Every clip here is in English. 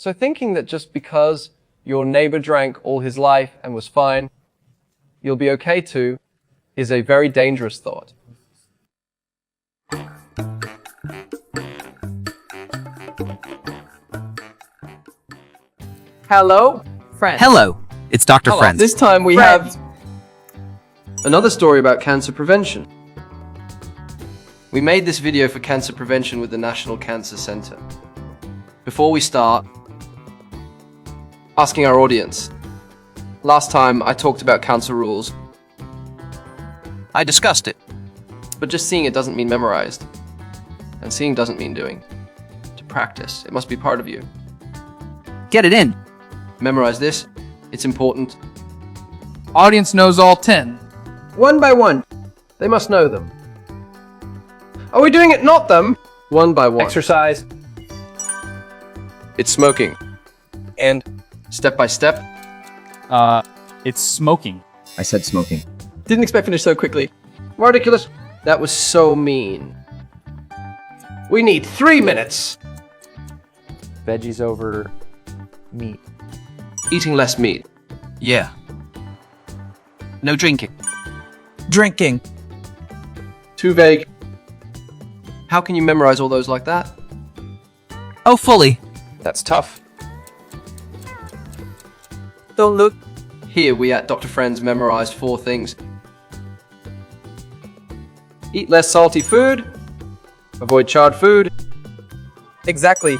So thinking that just because your neighbor drank all his life and was fine, you'll be okay too, is a very dangerous thought. Hello? Friends. Hello, it's Dr. Hello. Friends. This time we have another story about cancer prevention. We made this video for cancer prevention with the National Cancer Center. Before we start, asking our audience. Last time I talked about cancer rules, I discussed it. but just seeing it doesn't mean memorized. And seeing doesn't mean doing. To practice, it must be part of you. Get it in. Memorize this, it's important. Audience knows all 10. One by one, they must know them. Are we doing it not them? One by one. Exercise. It's smoking. And Step by step. It's smoking. I said smoking. Didn't expect to finish so quickly. Ridiculous. That was so mean. We need 3 minutes. veggies over meat. Eating less meat. Yeah. No drinking. Drinking. Too vague. How can you memorize all those like that? Oh, fully. That's tough. Don't look. Here we at Dr. Friends memorized 4 things. Eat less salty food. Avoid charred food. Exactly.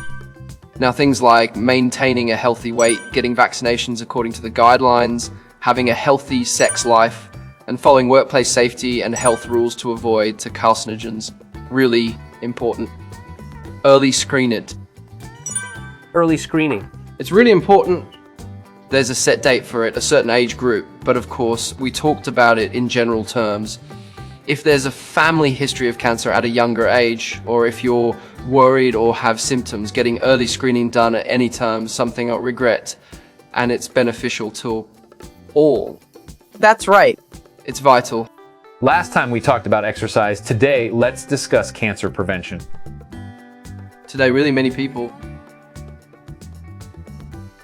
Now things like maintaining a healthy weight, getting vaccinations according to the guidelines, having a healthy sex life, and following workplace safety and health rules to avoid carcinogens. Really important. Early screen it. Early screening. It's really important. There's a set date for it, a certain age group, but of course, we talked about it in general terms. If there's a family history of cancer at a younger age, or if you're worried or have symptoms, getting early screening done at any time, something I regret, and it's beneficial to all. That's right. It's vital. Last time we talked about exercise. Today, let's discuss cancer prevention. Today, really many people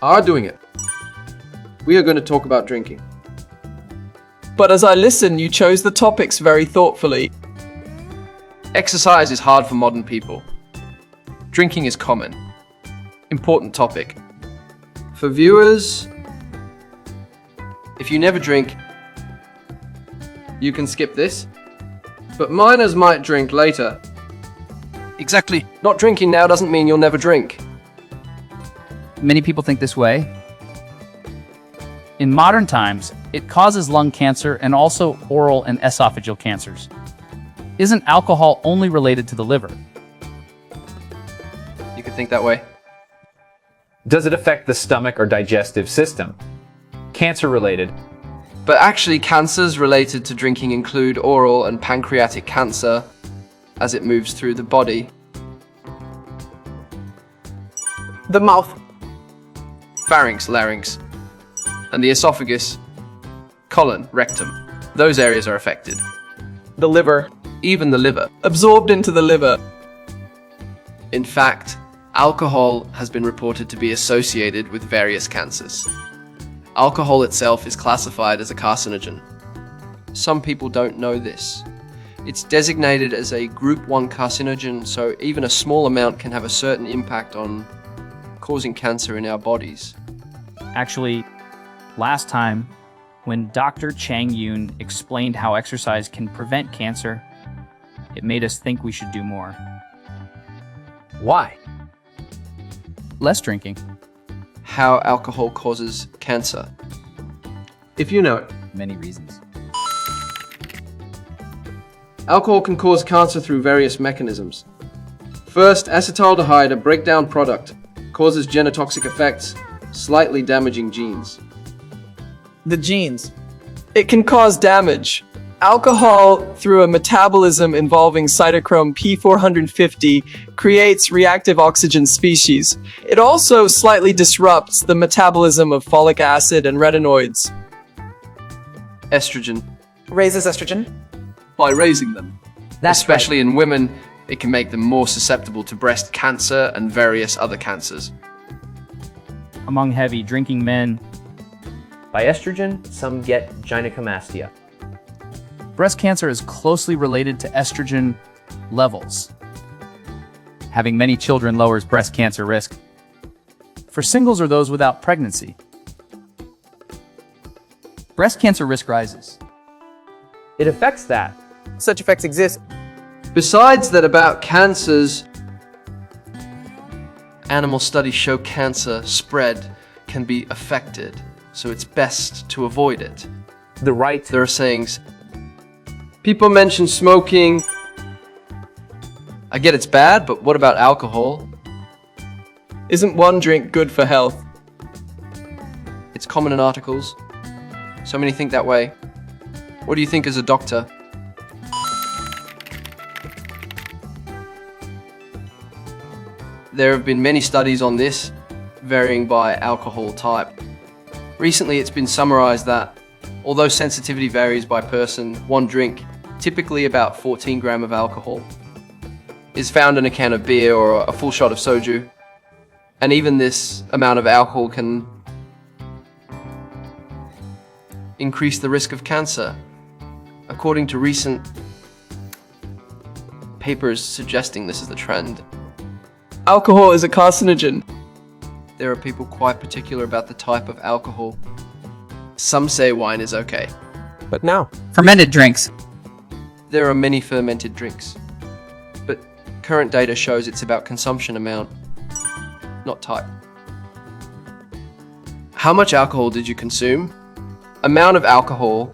are doing it. We are going to talk about drinking. But as I listen, you chose the topics very thoughtfully. Exercise is hard for modern people. Drinking is common. Important topic. For viewers, if you never drink, you can skip this. But minors might drink later. Exactly. Not drinking now doesn't mean you'll never drink. Many people think this way. In modern times, it causes lung cancer and also oral and esophageal cancers. Isn't alcohol only related to the liver? You could think that way. Does it affect the stomach or digestive system? Cancer related. But actually, cancers related to drinking include oral and pancreatic cancer as it moves through the body. The mouth. Pharynx, larynx, and the esophagus, colon, rectum. Those areas are affected. The liver. Even the liver. Absorbed into the liver. In fact, alcohol has been reported to be associated with various cancers. Alcohol itself is classified as a carcinogen. Some people don't know this. It's designated as a group 1 carcinogen, so even a small amount can have a certain impact on causing cancer in our bodies. Actually, last time, when Dr. Chang Yoon explained how exercise can prevent cancer, it made us think we should do more. Why? Less drinking. How alcohol causes cancer. If you know it. Many reasons. Alcohol can cause cancer through various mechanisms. First, acetaldehyde, a breakdown product, causes genotoxic effects, slightly damaging genes. The genes. It can cause damage. Alcohol, through a metabolism involving cytochrome P450, creates reactive oxygen species. It also slightly disrupts the metabolism of folic acid and retinoids. Estrogen. Raises estrogen. By raising them. That's Especially in women, it can make them more susceptible to breast cancer and various other cancers. among heavy drinking men. By estrogen, some get gynecomastia. Breast cancer is closely related to estrogen levels. Having many children lowers breast cancer risk for singles or those without pregnancy. Breast cancer risk rises. It affects that. Such effects exist. Besides that, about cancers, animal studies show cancer spread can be affected, so it's best to avoid it. The right. There are sayings. People mention smoking. I get it's bad, but what about alcohol? Isn't one drink good for health? It's common in articles. So many think that way. What do you think as a doctor? There have been many studies on this, varying by alcohol type. Recently, it's been summarized that, although sensitivity varies by person, one drink, typically about 14 grams of alcohol, is found in a can of beer or a full shot of soju. And even this amount of alcohol can increase the risk of cancer, according to recent papers suggesting this is the trend. Alcohol is a carcinogen. There are people quite particular about the type of alcohol. Some say wine is okay. But now, Fermented drinks. There are many fermented drinks, but current data shows it's about consumption amount, not type. How much alcohol did you consume? Amount of alcohol,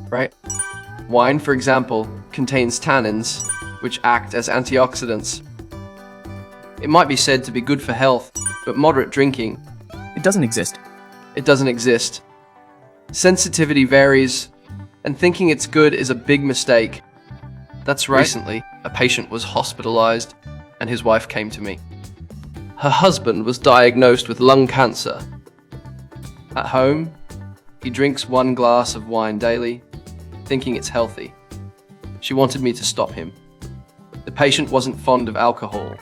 right? Wine, for example, contains tannins, which act as antioxidants. It might be said to be good for health, but moderate drinking, it doesn't exist. it doesn't exist. Sensitivity varies, and thinking it's good is a big mistake. That's right. Recently, a patient was hospitalized, and his wife came to me. Her husband was diagnosed with lung cancer. At home, he drinks 1 glass of wine daily, thinking it's healthy. She wanted me to stop him. The patient wasn't fond of alcohol,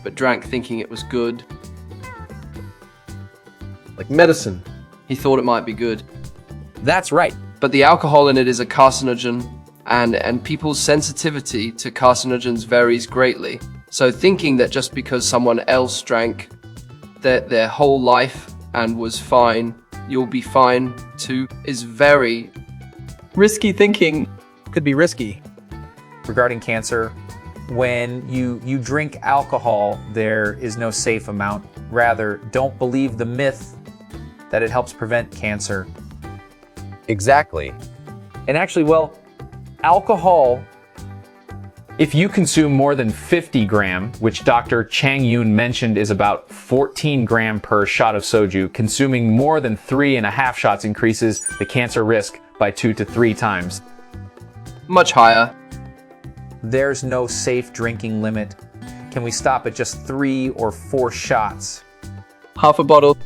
but drank thinking it was good. Like medicine. He thought it might be good. That's right. But the alcohol in it is a carcinogen, and people's sensitivity to carcinogens varies greatly. So thinking that just because someone else drank their whole life and was fine, you'll be fine too, is very Risky thinking. Could be risky. Regarding cancer, when you drink alcohol, there is no safe amount. Rather, don't believe the myth that it helps prevent cancer. Exactly. And actually, well, alcohol, if you consume more than 50 gram, which Dr. Chang Yoon mentioned is about 14 gram per shot of soju, consuming more than 3.5 shots increases the cancer risk by 2 to 3 times. much higher. There's no safe drinking limit. Can we stop at just 3 or 4 shots? Half a bottle.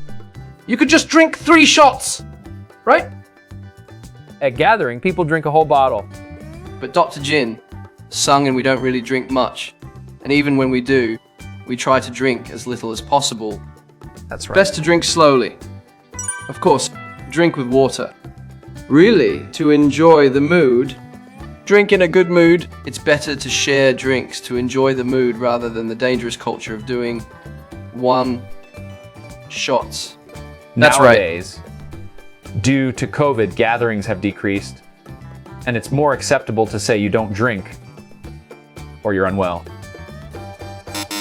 You could just drink 3 shots, right? At gathering, people drink a whole bottle. But Dr. Jin, sung and we don't really drink much. And even when we do, we try to drink as little as possible. That's right. Best to drink slowly. Of course, drink with water. Really, to enjoy the mood, Drink in a good mood. it's better to share drinks to enjoy the mood rather than the dangerous culture of doing 1 shots. That's right. Nowadays, due to COVID, gatherings have decreased, and it's more acceptable to say you don't drink or you're unwell.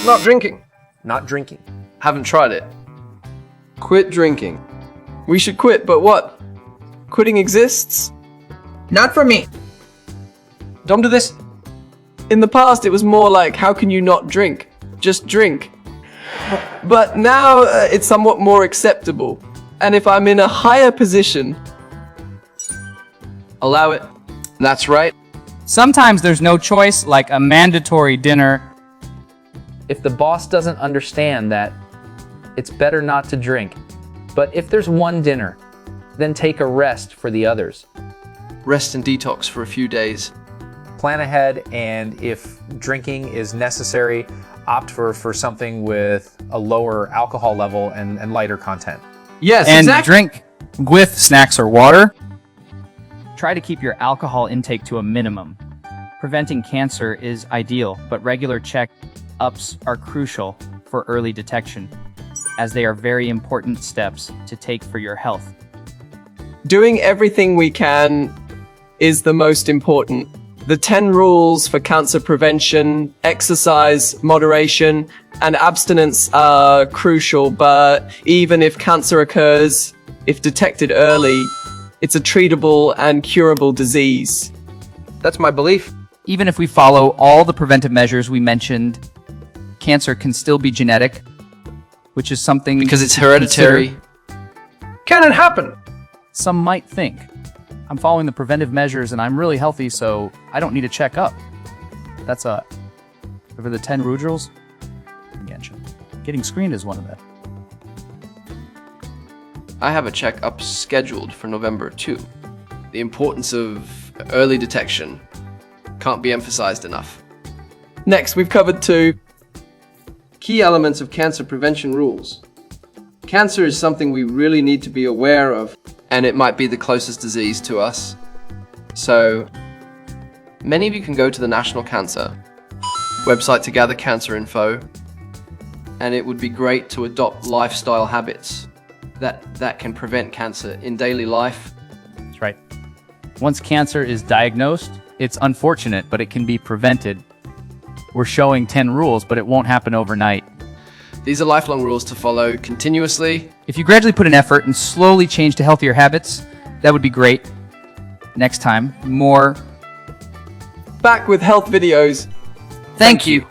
Not drinking. Not drinking. Haven't tried it. Quit drinking. We should quit, but what? Quitting exists? Not for me. Don't do this. In the past, it was more like, how can you not drink? Just drink. But now, it's somewhat more acceptable. And if I'm in a higher position, Allow it. That's right. Sometimes there's no choice, like a mandatory dinner. If the boss doesn't understand that, it's better not to drink. But if there's one dinner, then take a rest for the others. Rest and detox for a few days. Plan ahead, and if drinking is necessary, opt for something with a lower alcohol level and lighter content. Yes, And exactly. drink with snacks or water. Try to keep your alcohol intake to a minimum. Preventing cancer is ideal, but regular check-ups are crucial for early detection, as they are very important steps to take for your health. Doing everything we can is the most important. The 10 rules for cancer prevention, exercise, moderation, and abstinence are crucial, but even if cancer occurs, if detected early, it's a treatable and curable disease. That's my belief. Even if we follow all the preventive measures we mentioned, cancer can still be genetic, which is something Because it's to hereditary. consider. Can it happen? Some might think, I'm following the preventive measures and I'm really healthy, so I don't need to check up. That's over the 10 rules. Getting screened is one of them. I have a checkup scheduled for November 2. The importance of early detection can't be emphasized enough. Next, we've covered 2. Key elements of cancer prevention rules. Cancer is something we really need to be aware of, and it might be the closest disease to us. So, many of you can go to the National Cancer website to gather cancer info, and it would be great to adopt lifestyle habits that can prevent cancer in daily life. That's right. Once cancer is diagnosed, it's unfortunate, but it can be prevented. We're showing 10 rules, but it won't happen overnight. These are lifelong rules to follow continuously. If you gradually put in effort and slowly change to healthier habits, that would be great. Next time, more. Back with health videos. Thank you.